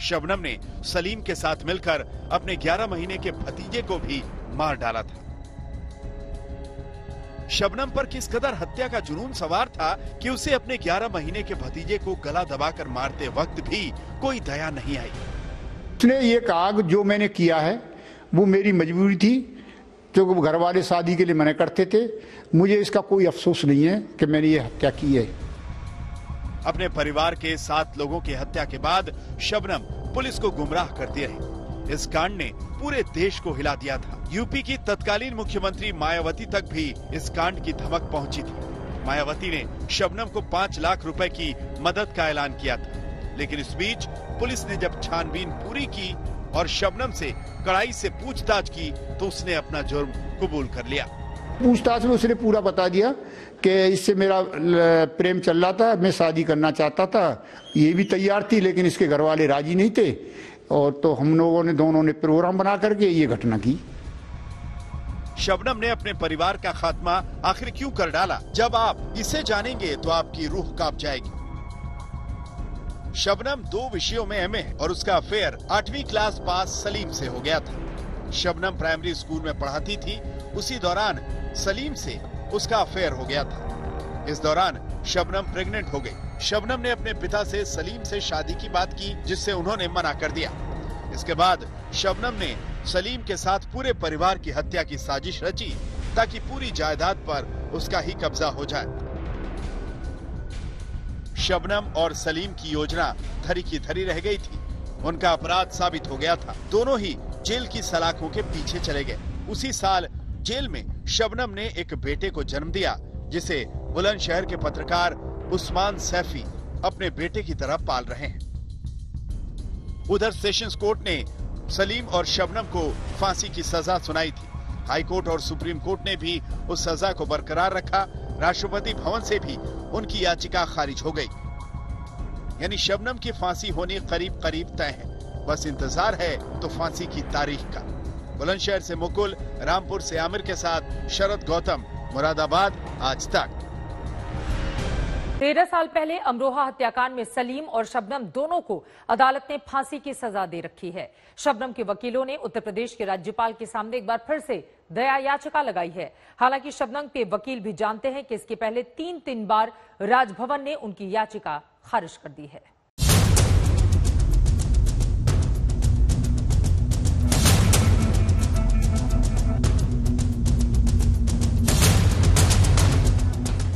शबनम ने सलीम के साथ मिलकर अपने 11 महीने के भतीजे को भी मार डाला था। शबनम पर किस कदर हत्या का जुनून सवार था कि उसे अपने 11 महीने के भतीजे को गला दबाकर मारते वक्त भी कोई दया नहीं आई। उसने ये कहा कि जो मैंने किया है वो मेरी मजबूरी थी, जो घर वाले शादी के लिए मना करते थे। मुझे इसका कोई अफसोस नहीं है कि मैंने ये हत्या की है। अपने परिवार के 7 लोगों की हत्या के बाद शबनम पुलिस को गुमराह करती रही। इस कांड ने पूरे देश को हिला दिया था। यूपी की तत्कालीन मुख्यमंत्री मायावती तक भी इस कांड की धमक पहुंची थी। मायावती ने शबनम को 5 लाख रुपए की मदद का ऐलान किया था, लेकिन इस बीच पुलिस ने जब छानबीन पूरी की और शबनम से कड़ाई से पूछताछ की तो उसने अपना जुर्म कबूल कर लिया। पूछताछ में उसने पूरा बता दिया कि इससे मेरा प्रेम चल रहा था, मैं शादी करना चाहता था, ये भी तैयार थी, लेकिन इसके घर वाले राजी नहीं थे। और तो हम लोगों ने दोनों ने प्रोग्राम बना करके ये घटना की। शबनम ने अपने परिवार का खात्मा आखिर क्यों कर डाला? जब आप इसे जानेंगे तो आपकी रूह कांप जाएगी। शबनम 2 विषयों में एमए है और उसका अफेयर 8वीं क्लास पास सलीम से हो गया था। शबनम प्राइमरी स्कूल में पढ़ाती थी, उसी दौरान सलीम से उसका अफेयर हो गया था। इस दौरान शबनम प्रेग्नेंट हो गई। शबनम ने अपने पिता से सलीम से शादी की बात की, जिससे उन्होंने मना कर दिया। इसके बाद शबनम ने सलीम के साथ पूरे परिवार की हत्या की साजिश रची ताकि पूरी जायदाद पर उसका ही कब्जा हो जाए। शबनम और सलीम की योजना धरी की धरी रह गई थी। उनका अपराध साबित हो गया था। दोनों ही जेल की सलाखों के पीछे चले गए। उसी साल जेल में शबनम ने एक बेटे को जन्म दिया, जिसे बुलंदशहर के पत्रकार उस्मान सैफी अपने बेटे की तरह पाल रहे हैं। उधर सेशंस कोर्ट ने सलीम और शबनम को फांसी की सजा सुनाई थी। हाई कोर्ट और सुप्रीम कोर्ट ने भी उस सजा को बरकरार रखा। राष्ट्रपति भवन से भी उनकी याचिका खारिज हो गई। यानी शबनम की फांसी होनी करीब करीब तय है। बस इंतजार है तो फांसी की तारीख का। बुलंदशहर से मुकुल, रामपुर से आमिर के साथ शरद गौतम, मुरादाबाद, आज तक। 13 साल पहले अमरोहा हत्याकांड में सलीम और शबनम दोनों को अदालत ने फांसी की सजा दे रखी है। शबनम के वकीलों ने उत्तर प्रदेश के राज्यपाल के सामने एक बार फिर से दया याचिका लगाई है। हालांकि शबनम के वकील भी जानते हैं कि इसके पहले 3 बार राजभवन ने उनकी याचिका खारिज कर दी है।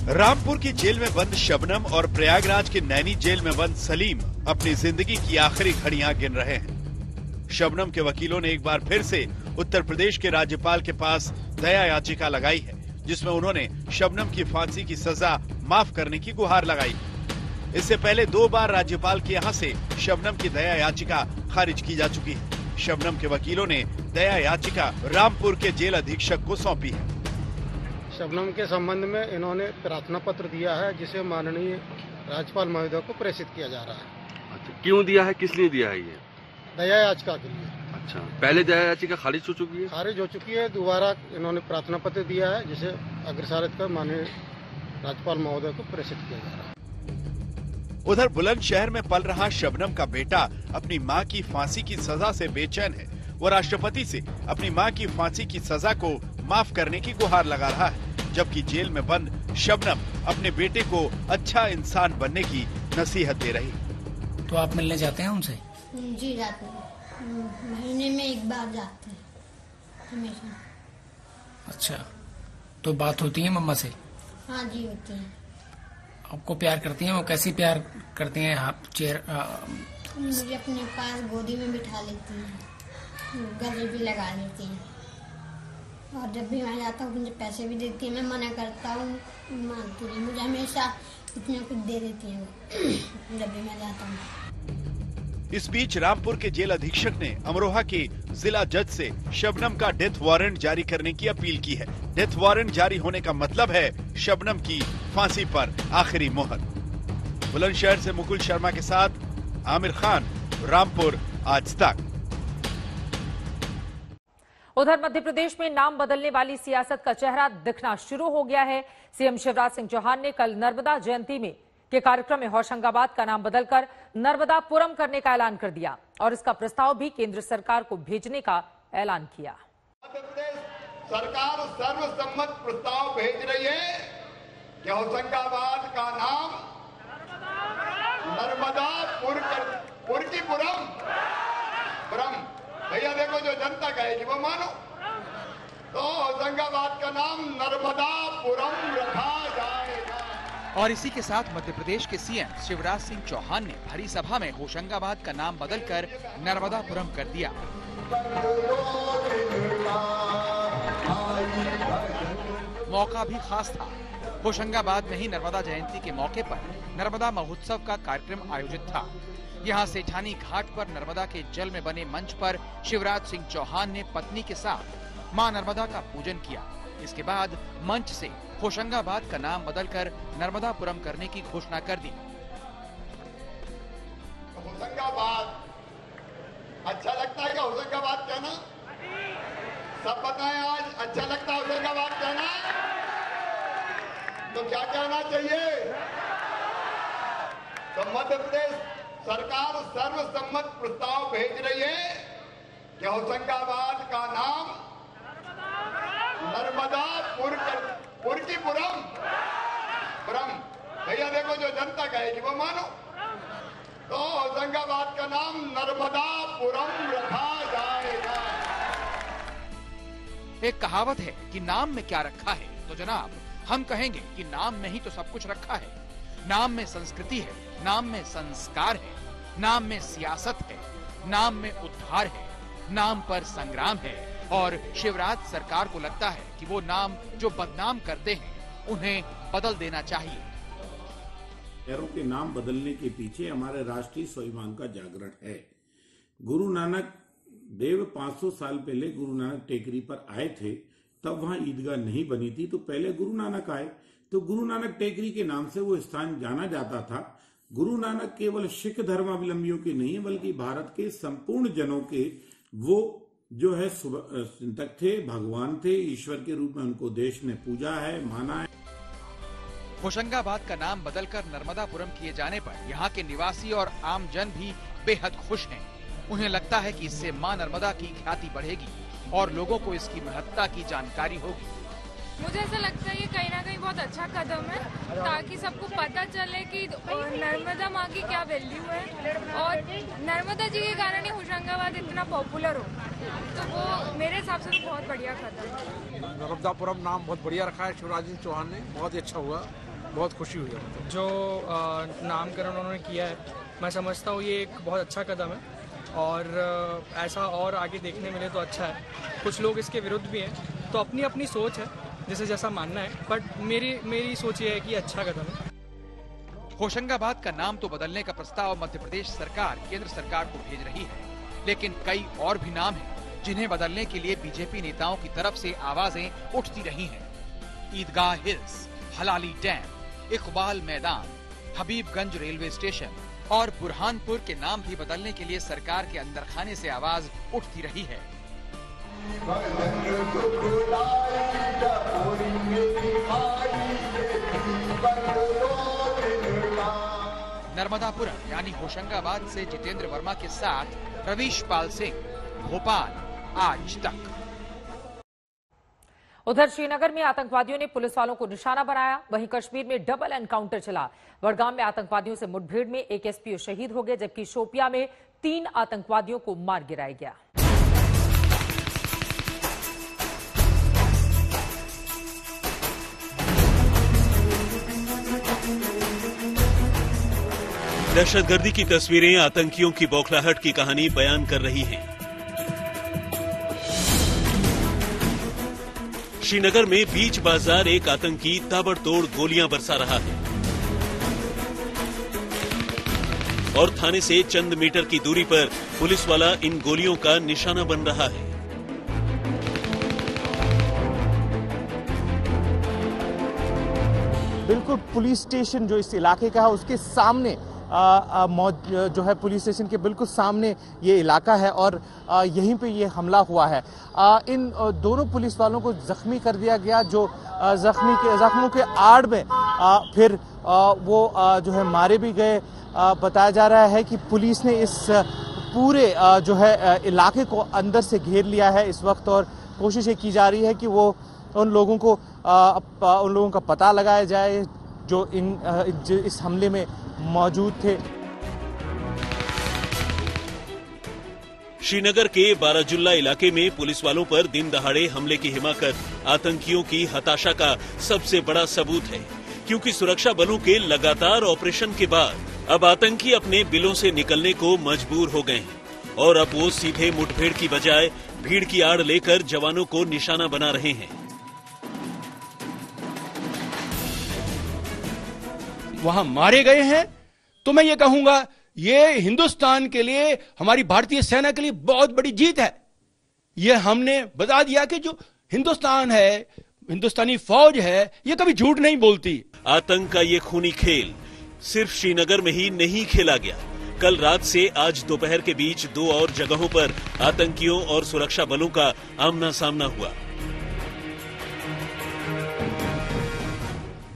रामपुर की जेल में बंद शबनम और प्रयागराज के नैनी जेल में बंद सलीम अपनी जिंदगी की आखिरी घड़ियां गिन रहे हैं। शबनम के वकीलों ने एक बार फिर से उत्तर प्रदेश के राज्यपाल के पास दया याचिका लगाई है, जिसमें उन्होंने शबनम की फांसी की सजा माफ करने की गुहार लगाई। इससे पहले 2 बार राज्यपाल के यहाँ से शबनम की दया याचिका खारिज की जा चुकी है। शबनम के वकीलों ने दया याचिका रामपुर के जेल अधीक्षक को सौंपी है। शबनम के संबंध में इन्होंने प्रार्थना पत्र दिया है, जिसे माननीय राज्यपाल महोदय को प्रेषित किया जा रहा है। अच्छा, क्यों दिया है, किस लिए दिया है ये? दया याचिका के लिए। अच्छा, पहले दया याचिका खारिज हो चुकी है? खारिज हो चुकी है। दोबारा इन्होंने प्रार्थना पत्र दिया है, जिसे अग्रसारित कर माननीय राज्यपाल महोदय को प्रेषित किया जा रहा है। उधर बुलंदशहर में पल रहा शबनम का बेटा अपनी मां की फांसी की सजा से बेचैन है। वो राष्ट्रपति से अपनी मां की फांसी की सजा को माफ करने की गुहार लगा रहा है, जबकि जेल में बंद शबनम अपने बेटे को अच्छा इंसान बनने की नसीहत दे रही। तो आप मिलने जाते हैं उनसे? जी जाते हैं, महीने में 1 बार जाते हैं हमेशा। अच्छा, तो बात होती है मम्मा से? हाँ जी होती है। आपको प्यार करती हैं? वो कैसी प्यार करती हैं? आप मुझे अपने पास गोदी में बिठा लेती हैं, गले भी लगा लेती हैं, और जब भी मैं जाता हूँ मुझे पैसे भी देती है। मैं मना करता हूँ, मानती नहीं, मुझे हमेशा कुछ न कुछ दे देती है जब भी मैं जाता हूँ। इस बीच रामपुर के जेल अधीक्षक ने अमरोहा के जिला जज से शबनम का डेथ वारंट जारी करने की अपील की है। डेथ वारंट जारी होने का मतलब है शबनम की फांसी पर आखिरी मोहर। बुलंदशहर से मुकुल शर्मा के साथ आमिर खान, रामपुर, आज तक। उधर मध्य प्रदेश में नाम बदलने वाली सियासत का चेहरा दिखना शुरू हो गया है। सीएम शिवराज सिंह चौहान ने कल नर्मदा जयंती के कार्यक्रम में होशंगाबाद का नाम बदलकर नर्मदापुरम करने का ऐलान कर दिया और इसका प्रस्ताव भी केंद्र सरकार को भेजने का ऐलान किया। मध्य प्रदेश सरकार सर्वसम्मत प्रस्ताव भेज रही है कि होशंगाबाद का नाम नर्मदापुरम। भैया देखो, जो जनता कहेगी वो मानो। तो होशंगाबाद का नाम नर्मदापुरम रखा जाएगा। और इसी के साथ मध्य प्रदेश के सीएम शिवराज सिंह चौहान ने भरी सभा में होशंगाबाद का नाम बदलकर नर्मदापुरम कर दिया। मौका भी खास था। होशंगाबाद में ही नर्मदा जयंती के मौके पर नर्मदा महोत्सव का कार्यक्रम आयोजित था। यहाँ सेठानी घाट पर नर्मदा के जल में बने मंच पर शिवराज सिंह चौहान ने पत्नी के साथ मां नर्मदा का पूजन किया। इसके बाद मंच से होशंगाबाद का नाम बदलकर नर्मदापुरम करने की घोषणा कर दी। होशंगाबाद अच्छा लगता है क्या? होशंगाबाद कहना सब बताएं। आज अच्छा लगता है होशंगाबाद कहना? तो क्या कहना चाहिए? तो मध्य प्रदेश सरकार सर्वसम्मत प्रस्ताव भेज रही है कि होशंगाबाद का नाम नर्मदापुरम। भैया देखो, जो जनता कहेगी वो मानो। तो होशंगाबाद का नाम नर्मदापुरम रखा जाएगा। एक कहावत है कि नाम में क्या रखा है, तो जनाब हम कहेंगे कि नाम में ही तो सब कुछ रखा है। नाम में संस्कृति है, नाम में संस्कार है, नाम में सियासत है, नाम में उद्धार है, नाम पर संग्राम है। और शिवराज सरकार को लगता है कि वो नाम जो बदनाम करते हैं उन्हें बदल देना चाहिए। शहरों के नाम बदलने के पीछे हमारे राष्ट्रीय स्वाभिमान का जागरण है। गुरु नानक देव 500 साल पहले गुरु नानक टेकरी पर आए थे, तब वहां ईदगाह नहीं बनी थी, तो पहले गुरु नानक आए तो गुरु नानक टेकरी के नाम से वो स्थान जाना जाता था। गुरु नानक केवल सिख धर्मावलंबियों के नहीं बल्कि भारत के संपूर्ण जनों के वो जो है चिंतक थे, भगवान थे, ईश्वर के रूप में उनको देश ने पूजा है, माना है। होशंगाबाद का नाम बदलकर नर्मदापुरम किए जाने पर यहाँ के निवासी और आम जन भी बेहद खुश हैं। उन्हें लगता है कि इससे मां नर्मदा की ख्याति बढ़ेगी और लोगों को इसकी महत्ता की जानकारी होगी। मुझे ऐसा लगता है ये कहीं ना कहीं बहुत अच्छा कदम है, ताकि सबको पता चले कि नर्मदा माँ की क्या वैल्यू है और नर्मदा जी के कारण ही होशंगाबाद इतना पॉपुलर हो। तो वो मेरे हिसाब से तो बहुत बढ़िया कदम है। नर्मदापुरम नाम बहुत बढ़िया रखा है शिवराज सिंह चौहान ने, बहुत ही अच्छा हुआ, बहुत खुशी हुई है। जो नामकरण उन्होंने किया है, मैं समझता हूँ ये एक बहुत अच्छा कदम है और ऐसा और आगे देखने मिले तो अच्छा है। कुछ लोग इसके विरुद्ध भी हैं, तो अपनी अपनी सोच है, जैसे जैसा मानना है, बट मेरी सोच ये है कि अच्छा कदम है। होशंगाबाद का नाम तो बदलने का प्रस्ताव मध्य प्रदेश सरकार केंद्र सरकार को भेज रही है, लेकिन कई और भी नाम हैं जिन्हें बदलने के लिए बीजेपी नेताओं की तरफ से आवाजें उठती रही हैं। ईदगाह हिल्स, हलाली डैम, इकबाल मैदान, हबीबगंज रेलवे स्टेशन और बुरहानपुर के नाम भी बदलने के लिए सरकार के अंदर खाने से आवाज उठती रही है। नर्मदापुरम यानी होशंगाबाद से जितेंद्र वर्मा के साथ रवीश पाल सिंह, भोपाल, आज तक। उधर श्रीनगर में आतंकवादियों ने पुलिस वालों को निशाना बनाया, वहीं कश्मीर में डबल एनकाउंटर चला। बडगाम में आतंकवादियों से मुठभेड़ में एक एसपीओ शहीद हो गए, जबकि शोपिया में 3 आतंकवादियों को मार गिराया गया। दहशतगर्दी की तस्वीरें आतंकियों की बौखलाहट की कहानी बयान कर रही हैं। श्रीनगर में बीच बाजार एक आतंकी ताबड़तोड़ गोलियां बरसा रहा है। और थाने से चंद मीटर की दूरी पर पुलिस वाला इन गोलियों का निशाना बन रहा है। बिल्कुल पुलिस स्टेशन जो इस इलाके का है उसके सामने जो है पुलिस स्टेशन के बिल्कुल सामने ये इलाका है और यहीं पे ये हमला हुआ है। इन दोनों पुलिस वालों को जख्मी कर दिया गया, जो जख्मों के आड़ में फिर वो जो है मारे भी गए। बताया जा रहा है कि पुलिस ने इस पूरे जो है इलाके को अंदर से घेर लिया है इस वक्त और कोशिश ये की जा रही है कि वो उन लोगों का पता लगाया जाए जो इस हमले में मौजूद थे। श्रीनगर के बाराजुल्ला इलाके में पुलिस वालों पर दिन दहाड़े हमले की हिमाकत आतंकियों की हताशा का सबसे बड़ा सबूत है, क्योंकि सुरक्षा बलों के लगातार ऑपरेशन के बाद अब आतंकी अपने बिलों से निकलने को मजबूर हो गए हैं और अब वो सीधे मुठभेड़ की बजाय भीड़ की आड़ लेकर जवानों को निशाना बना रहे हैं। वहां मारे गए हैं तो मैं ये कहूंगा ये हिंदुस्तान के लिए, हमारी भारतीय सेना के लिए बहुत बड़ी जीत है। ये हमने बता दिया कि जो हिंदुस्तान है, हिंदुस्तानी फौज है, ये कभी झूठ नहीं बोलती। आतंक का ये खूनी खेल सिर्फ श्रीनगर में ही नहीं खेला गया। कल रात से आज दोपहर के बीच 2 और जगहों पर आतंकियों और सुरक्षा बलों का आमना सामना हुआ।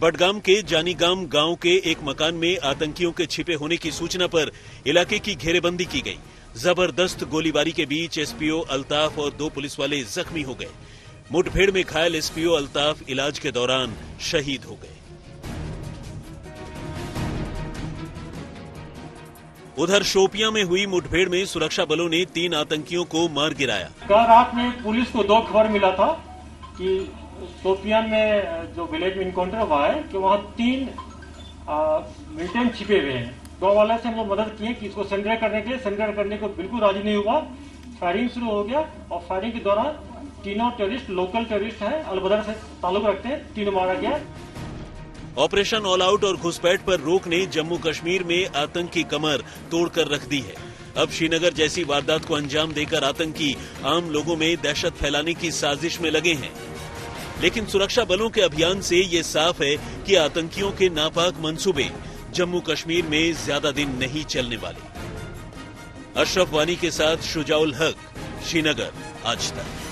बडगाम के जानीगाम गांव के एक मकान में आतंकियों के छिपे होने की सूचना पर इलाके की घेरेबंदी की गई। जबरदस्त गोलीबारी के बीच एसपीओ अल्ताफ और 2 पुलिस वाले जख्मी हो गए। मुठभेड़ में घायल एसपीओ अल्ताफ इलाज के दौरान शहीद हो गए। उधर शोपियां में हुई मुठभेड़ में सुरक्षा बलों ने 3 आतंकियों को मार गिराया। कल रात में पुलिस को 2 खबर मिला था कि शोपियां में जो विलेज में इनकाउंटर हुआ है कि वहाँ 3 मिलिटेंट छिपे हुए हैं। गाँव वाले से हम लोग मदद किए कि इसको सरेंडर करने के लिए, सरेंडर करने को बिल्कुल राजी नहीं हुआ। फायरिंग शुरू हो गया और फायरिंग के दौरान तीनों टेररिस्ट लोकल टेररिस्ट हैं, अलबदर से ताल्लुक रखते हैं, तीनों मारा गया। ऑपरेशन ऑल आउट और घुसपैठ पर रोक ने जम्मू कश्मीर में आतंक की कमर तोड़कर रख दी है। अब श्रीनगर जैसी वारदात को अंजाम देकर आतंकी आम लोगों में दहशत फैलाने की साजिश में लगे हैं। लेकिन सुरक्षा बलों के अभियान से ये साफ है कि आतंकियों के नापाक मंसूबे जम्मू कश्मीर में ज्यादा दिन नहीं चलने वाले। अशरफ वानी के साथ शुजाउल हक, श्रीनगर, आज तक।